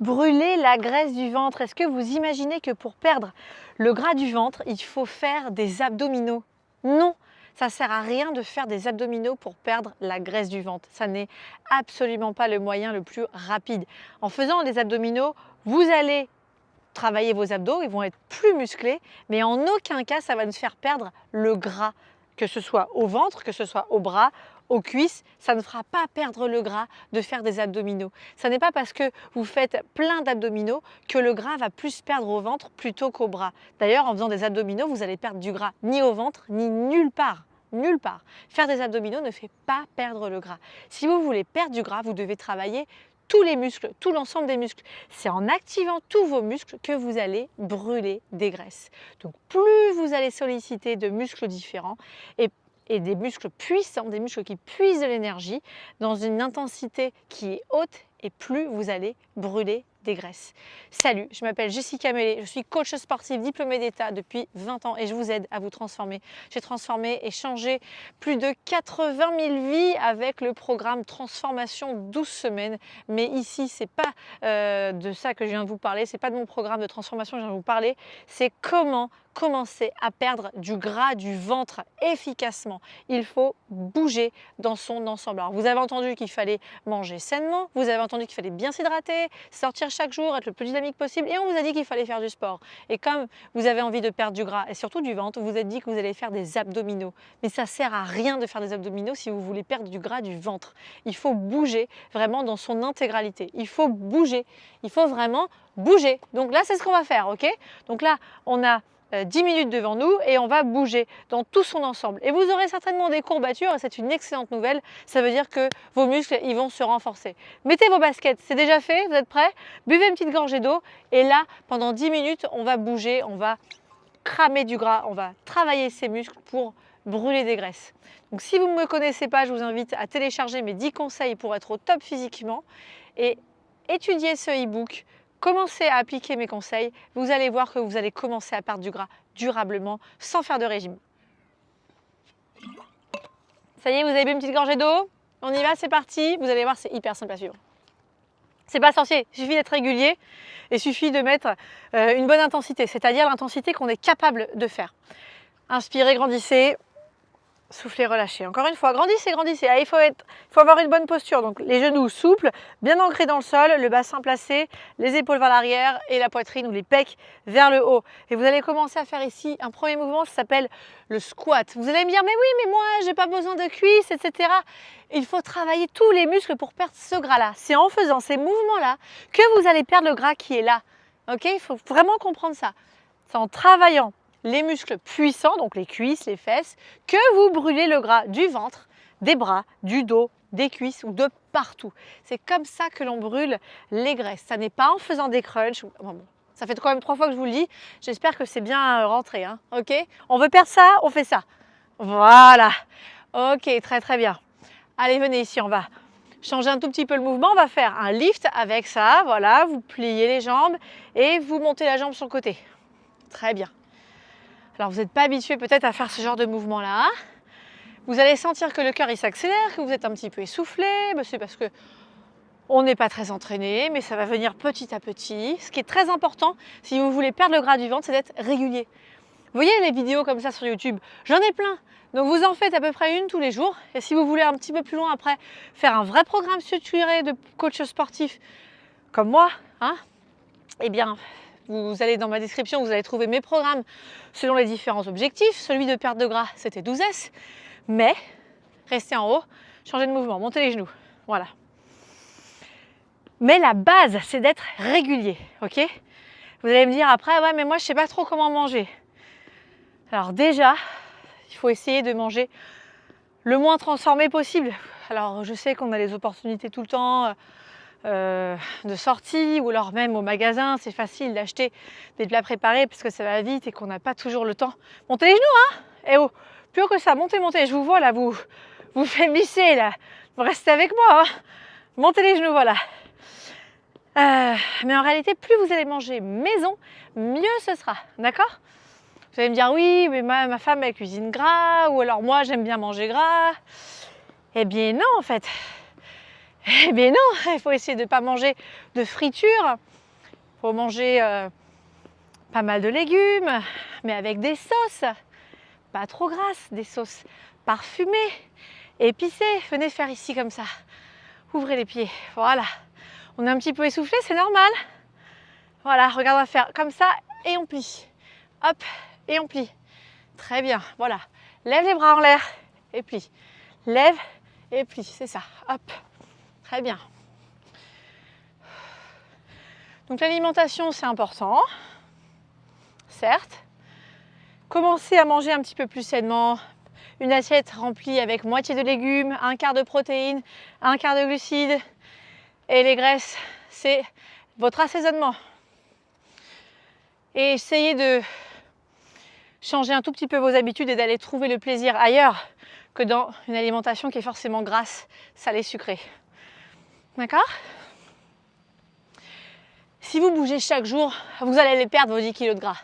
Brûler la graisse du ventre. Est-ce que vous imaginez que pour perdre le gras du ventre, il faut faire des abdominaux? Non, ça ne sert à rien de faire des abdominaux pour perdre la graisse du ventre. Ça n'est absolument pas le moyen le plus rapide. En faisant des abdominaux, vous allez travailler vos abdos, ils vont être plus musclés, mais en aucun cas ça va nous faire perdre le gras, que ce soit au ventre, que ce soit au bras, aux cuisses. Ça ne fera pas perdre le gras de faire des abdominaux. Ce n'est pas parce que vous faites plein d'abdominaux que le gras va plus perdre au ventre plutôt qu'au bras. D'ailleurs, en faisant des abdominaux, vous allez perdre du gras ni au ventre ni nulle part. Nulle part. Faire des abdominaux ne fait pas perdre le gras. Si vous voulez perdre du gras, vous devez travailler tous les muscles, tout l'ensemble des muscles. C'est en activant tous vos muscles que vous allez brûler des graisses. Donc plus vous allez solliciter de muscles différents et des muscles puissants, des muscles qui puisent de l'énergie dans une intensité qui est haute, et plus vous allez brûler des graisses. Salut, je m'appelle Jessica Mellet, je suis coach sportif diplômée d'État depuis 20 ans et je vous aide à vous transformer. J'ai transformé et changé plus de 80 000 vies avec le programme Transformation 12 semaines. Mais ici, c'est pas de ça que je viens de vous parler, c'est pas de mon programme de transformation que je viens de vous parler, c'est comment commencer à perdre du gras du ventre efficacement. Il faut bouger dans son ensemble. Alors vous avez entendu qu'il fallait manger sainement, vous avez entendu qu'il fallait bien s'hydrater, sortir chaque jour, être le plus dynamique possible, et on vous a dit qu'il fallait faire du sport. Et comme vous avez envie de perdre du gras et surtout du ventre, vous vous êtes dit que vous allez faire des abdominaux. Mais ça sert à rien de faire des abdominaux si vous voulez perdre du gras du ventre. Il faut bouger vraiment dans son intégralité. Il faut bouger. Il faut vraiment bouger. Donc là, c'est ce qu'on va faire, ok? Donc là, on a 10 minutes devant nous et on va bouger dans tout son ensemble. Et vous aurez certainement des courbatures et c'est une excellente nouvelle. Ça veut dire que vos muscles, ils vont se renforcer. Mettez vos baskets, c'est déjà fait, vous êtes prêts? Buvez une petite gorgée d'eau et là, pendant 10 minutes, on va bouger, on va cramer du gras, on va travailler ses muscles pour brûler des graisses. Donc si vous ne me connaissez pas, je vous invite à télécharger mes 10 conseils pour être au top physiquement et étudier ce e-book. Commencez à appliquer mes conseils, vous allez voir que vous allez commencer à perdre du gras durablement sans faire de régime. Ça y est, vous avez bu une petite gorgée d'eau? On y va, c'est parti. Vous allez voir, c'est hyper simple à suivre. C'est pas sorcier, il suffit d'être régulier et il suffit de mettre une bonne intensité, c'est-à-dire l'intensité qu'on est capable de faire. Inspirez, grandissez. Soufflez, relâchez. Encore une fois, grandissez, grandissez. Ah, il faut avoir une bonne posture. Donc les genoux souples, bien ancrés dans le sol, le bassin placé, les épaules vers l'arrière et la poitrine ou les pecs vers le haut. Et vous allez commencer à faire ici un premier mouvement, ça s'appelle le squat. Vous allez me dire, mais oui, mais moi, j'ai pas besoin de cuisses, etc. Il faut travailler tous les muscles pour perdre ce gras-là. C'est en faisant ces mouvements-là que vous allez perdre le gras qui est là. Ok? Il faut vraiment comprendre ça. C'est en travaillant les muscles puissants, donc les cuisses, les fesses, que vous brûlez le gras du ventre, des bras, du dos, des cuisses ou de partout. C'est comme ça que l'on brûle les graisses. Ça n'est pas en faisant des crunchs. Bon, ça fait quand même 3 fois que je vous le dis. J'espère que c'est bien rentré. Hein, ok? On veut perdre ça, on fait ça. Voilà. Ok, très très bien. Allez, venez ici, on va changer un tout petit peu le mouvement. On va faire un lift avec ça. Voilà, vous pliez les jambes et vous montez la jambe sur le côté. Très bien. Alors vous n'êtes pas habitué peut-être à faire ce genre de mouvement-là. Vous allez sentir que le cœur il s'accélère, que vous êtes un petit peu essoufflé. C'est parce que on n'est pas très entraîné, mais ça va venir petit à petit. Ce qui est très important, si vous voulez perdre le gras du ventre, c'est d'être régulier. Vous voyez les vidéos comme ça sur YouTube? J'en ai plein. Donc vous en faites à peu près une tous les jours. Et si vous voulez un petit peu plus loin après, faire un vrai programme structuré de coach sportif comme moi, hein, eh bien, vous allez dans ma description, vous allez trouver mes programmes selon les différents objectifs. Celui de perte de gras, c'était 12S. Mais, restez en haut, changez de mouvement, montez les genoux. Voilà. Mais la base, c'est d'être régulier, ok? Vous allez me dire après, ouais, mais moi, je ne sais pas trop comment manger. Alors déjà, il faut essayer de manger le moins transformé possible. Alors, je sais qu'on a les opportunités tout le temps de sortie ou alors même au magasin, c'est facile d'acheter des plats préparés parce que ça va vite et qu'on n'a pas toujours le temps. Montez les genoux, hein? Eh oh, plus haut que ça, montez, montez, je vous vois là, vous faiblissez là, vous restez avec moi, hein? Montez les genoux, voilà. Mais en réalité, plus vous allez manger maison, mieux ce sera, d'accord? Vous allez me dire, oui, mais ma femme elle cuisine gras, ou alors moi j'aime bien manger gras. Eh bien non en fait. Eh bien non, il faut essayer de ne pas manger de friture. Il faut manger pas mal de légumes, mais avec des sauces. Pas trop grasses, des sauces parfumées, épicées. Venez faire ici comme ça. Ouvrez les pieds, voilà. On est un petit peu essoufflé, c'est normal. Voilà, regarde, on va faire comme ça et on plie. Hop, et on plie. Très bien, voilà. Lève les bras en l'air et plie. Lève et plie, c'est ça. Hop, très bien. Donc l'alimentation, c'est important, certes. Commencez à manger un petit peu plus sainement. Une assiette remplie avec moitié de légumes, un quart de protéines, un quart de glucides. Et les graisses, c'est votre assaisonnement. Et essayez de changer un tout petit peu vos habitudes et d'aller trouver le plaisir ailleurs que dans une alimentation qui est forcément grasse, salée, sucrée. D'accord ? Si vous bougez chaque jour, vous allez les perdre vos 10 kg de gras.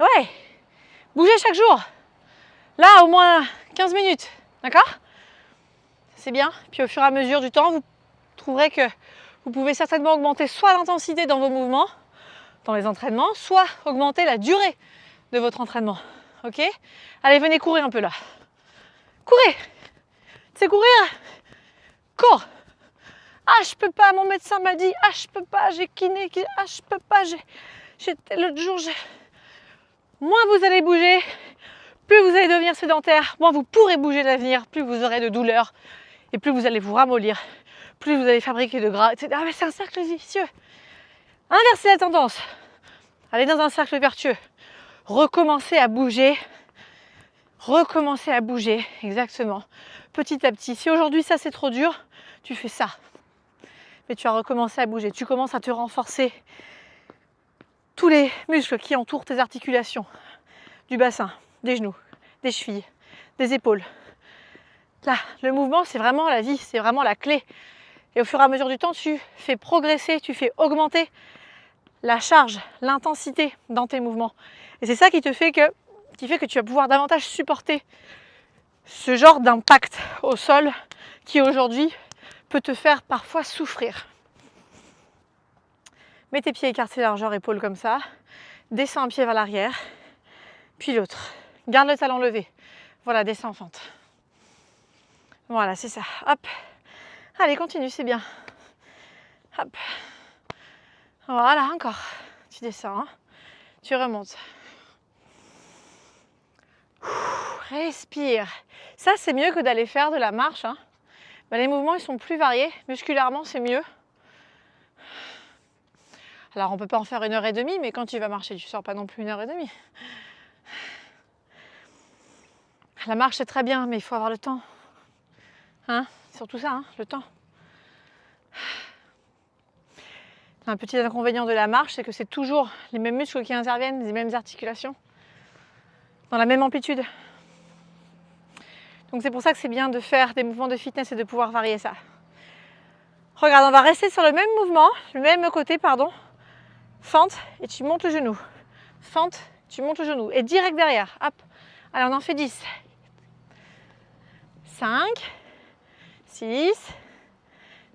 Ouais, bougez chaque jour. Là, au moins 15 minutes. D'accord ? C'est bien. Puis au fur et à mesure du temps, vous trouverez que vous pouvez certainement augmenter soit l'intensité dans vos mouvements, dans les entraînements, soit augmenter la durée de votre entraînement. Ok ? Allez, venez courir un peu là. Courez ! C'est courir ? Cours ! Ah, je peux pas, mon médecin m'a dit. Ah, je peux pas, j'ai kiné. Ah, je peux pas, j'étais l'autre jour. Moins vous allez bouger, plus vous allez devenir sédentaire, moins vous pourrez bouger à l'avenir, plus vous aurez de douleurs et plus vous allez vous ramollir, plus vous allez fabriquer de gras, etc. Ah, mais c'est un cercle vicieux. Inversez la tendance. Allez dans un cercle vertueux. Recommencez à bouger. Recommencez à bouger, exactement. Petit à petit. Si aujourd'hui ça c'est trop dur, tu fais ça. Mais tu as recommencé à bouger. Tu commences à te renforcer tous les muscles qui entourent tes articulations. Du bassin, des genoux, des chevilles, des épaules. Là, le mouvement, c'est vraiment la vie, c'est vraiment la clé. Et au fur et à mesure du temps, tu fais progresser, tu fais augmenter la charge, l'intensité dans tes mouvements. Et c'est ça qui fait que tu vas pouvoir davantage supporter ce genre d'impact au sol qui aujourd'hui peut te faire parfois souffrir. Mets tes pieds écartés largeur épaules comme ça. Descends un pied vers l'arrière, puis l'autre. Garde le talon levé. Voilà, descends en fente. Voilà, c'est ça. Hop. Allez, continue, c'est bien. Hop. Voilà, encore. Tu descends, hein. Tu remontes. Respire. Ça, c'est mieux que d'aller faire de la marche, hein. Ben, les mouvements, ils sont plus variés. Musculairement, c'est mieux. Alors, on ne peut pas en faire 1h30, mais quand tu vas marcher, tu ne sors pas non plus 1h30. La marche, c'est très bien, mais il faut avoir le temps. Hein ? Surtout ça, hein, le temps. Un petit inconvénient de la marche, c'est que c'est toujours les mêmes muscles qui interviennent, les mêmes articulations, dans la même amplitude. Donc c'est pour ça que c'est bien de faire des mouvements de fitness et de pouvoir varier ça. Regarde, on va rester sur le même mouvement, le même côté, pardon. Fente et tu montes le genou. Fente, tu montes le genou. Et direct derrière. Hop. Allez, on en fait 10. 5, 6,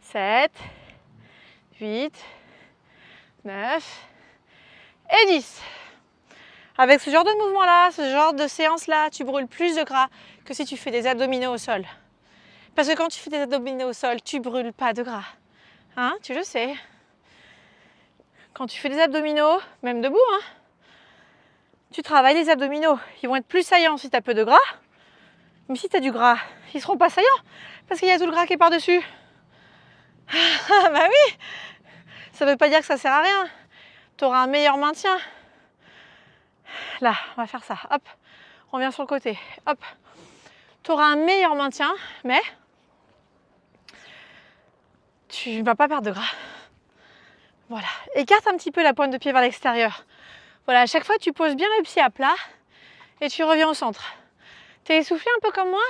7, 8, 9 et 10. Avec ce genre de mouvement-là, ce genre de séance-là, tu brûles plus de gras que si tu fais des abdominaux au sol. Parce que quand tu fais des abdominaux au sol, tu brûles pas de gras. Hein, tu le sais. Quand tu fais des abdominaux, même debout, hein, tu travailles les abdominaux. Ils vont être plus saillants si tu as peu de gras. Mais si tu as du gras, ils ne seront pas saillants. Parce qu'il y a tout le gras qui est par-dessus. Ah bah oui. Ça ne veut pas dire que ça ne sert à rien. Tu auras un meilleur maintien. Là, on va faire ça. Hop, on revient sur le côté. Hop. Tu auras un meilleur maintien, mais tu ne vas pas perdre de gras. Voilà. Écarte un petit peu la pointe de pied vers l'extérieur. Voilà, à chaque fois, tu poses bien le pied à plat et tu reviens au centre. Tu es essoufflé un peu comme moi ?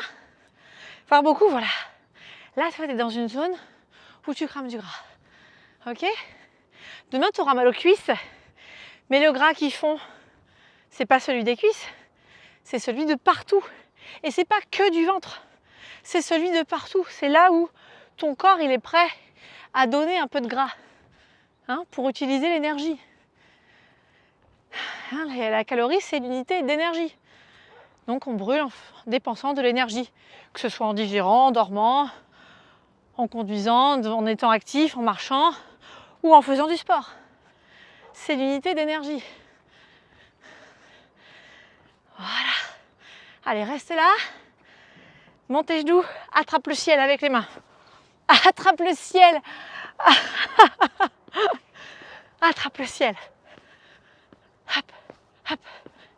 Faire beaucoup, voilà. Là, tu es dans une zone où tu crames du gras. Ok ? Demain, tu auras mal aux cuisses, mais le gras qu'ils font, c'est pas celui des cuisses, c'est celui de partout. Et c'est pas que du ventre, c'est celui de partout. C'est là où ton corps il est prêt à donner un peu de gras hein, pour utiliser l'énergie. Hein, la calorie, c'est l'unité d'énergie. Donc on brûle en dépensant de l'énergie, que ce soit en digérant, en dormant, en conduisant, en étant actif, en marchant ou en faisant du sport. C'est l'unité d'énergie. Voilà. Allez, restez là. Monte tes genoux, attrape le ciel avec les mains. Attrape le ciel. Attrape le ciel. Hop, hop,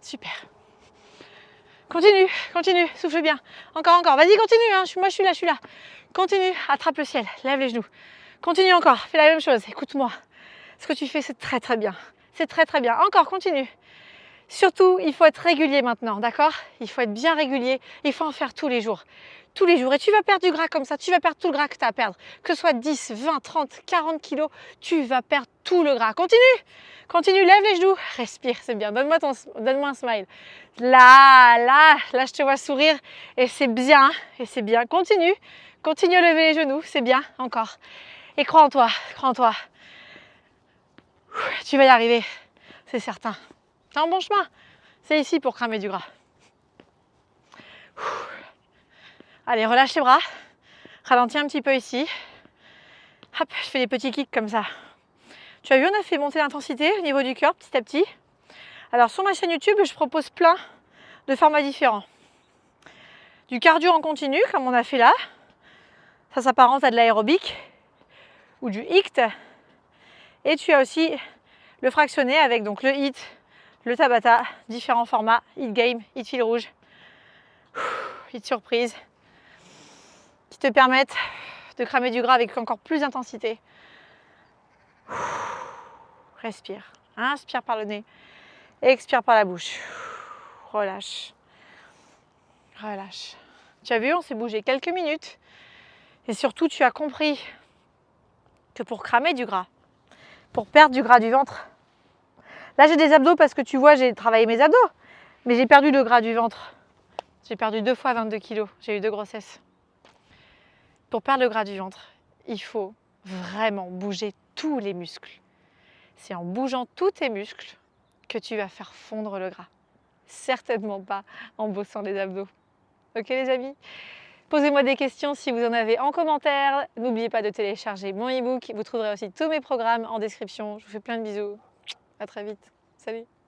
super. Continue, continue, souffle bien. Encore, encore. Vas-y, continue. Hein. Moi, je suis là. Continue, attrape le ciel, lève les genoux. Continue encore, fais la même chose. Écoute-moi. Ce que tu fais, c'est très très bien. C'est très très bien. Encore, continue. Surtout, il faut être régulier maintenant, d'accord? Il faut être bien régulier. Il faut en faire tous les jours. Tous les jours. Et tu vas perdre du gras comme ça. Tu vas perdre tout le gras que tu as à perdre. Que ce soit 10, 20, 30, 40 kilos, tu vas perdre tout le gras. Continue. Continue, lève les genoux. Respire, c'est bien. Donne-moi un smile. Là, je te vois sourire. Et c'est bien. Et c'est bien. Continue. Continue à lever les genoux. C'est bien. Encore. Et crois en toi. Crois en toi. Tu vas y arriver. C'est certain. T'es en bon chemin. C'est ici pour cramer du gras. Allez, relâche les bras. Ralentis un petit peu ici. Hop, je fais des petits kicks comme ça. Tu as vu, on a fait monter l'intensité au niveau du cœur petit à petit. Alors sur ma chaîne YouTube, je propose plein de formats différents. Du cardio en continu, comme on a fait là. Ça s'apparente à de l'aérobic ou du HIIT. Et tu as aussi le fractionné avec donc le HIIT, le Tabata, différents formats, HIIT Game, HIIT fil rouge, HIIT surprise, qui te permettent de cramer du gras avec encore plus d'intensité. Respire, inspire par le nez, expire par la bouche, relâche, relâche. Tu as vu, on s'est bougé quelques minutes et surtout tu as compris que pour cramer du gras, pour perdre du gras du ventre, là j'ai des abdos parce que tu vois j'ai travaillé mes abdos, mais j'ai perdu le gras du ventre. J'ai perdu 2 fois 22 kilos, j'ai eu 2 grossesses. Pour perdre le gras du ventre, il faut vraiment bouger tous les muscles. C'est en bougeant tous tes muscles que tu vas faire fondre le gras. Certainement pas en bossant les abdos. Ok les amis? Posez-moi des questions si vous en avez en commentaire. N'oubliez pas de télécharger mon e-book. Vous trouverez aussi tous mes programmes en description. Je vous fais plein de bisous. À très vite. Salut!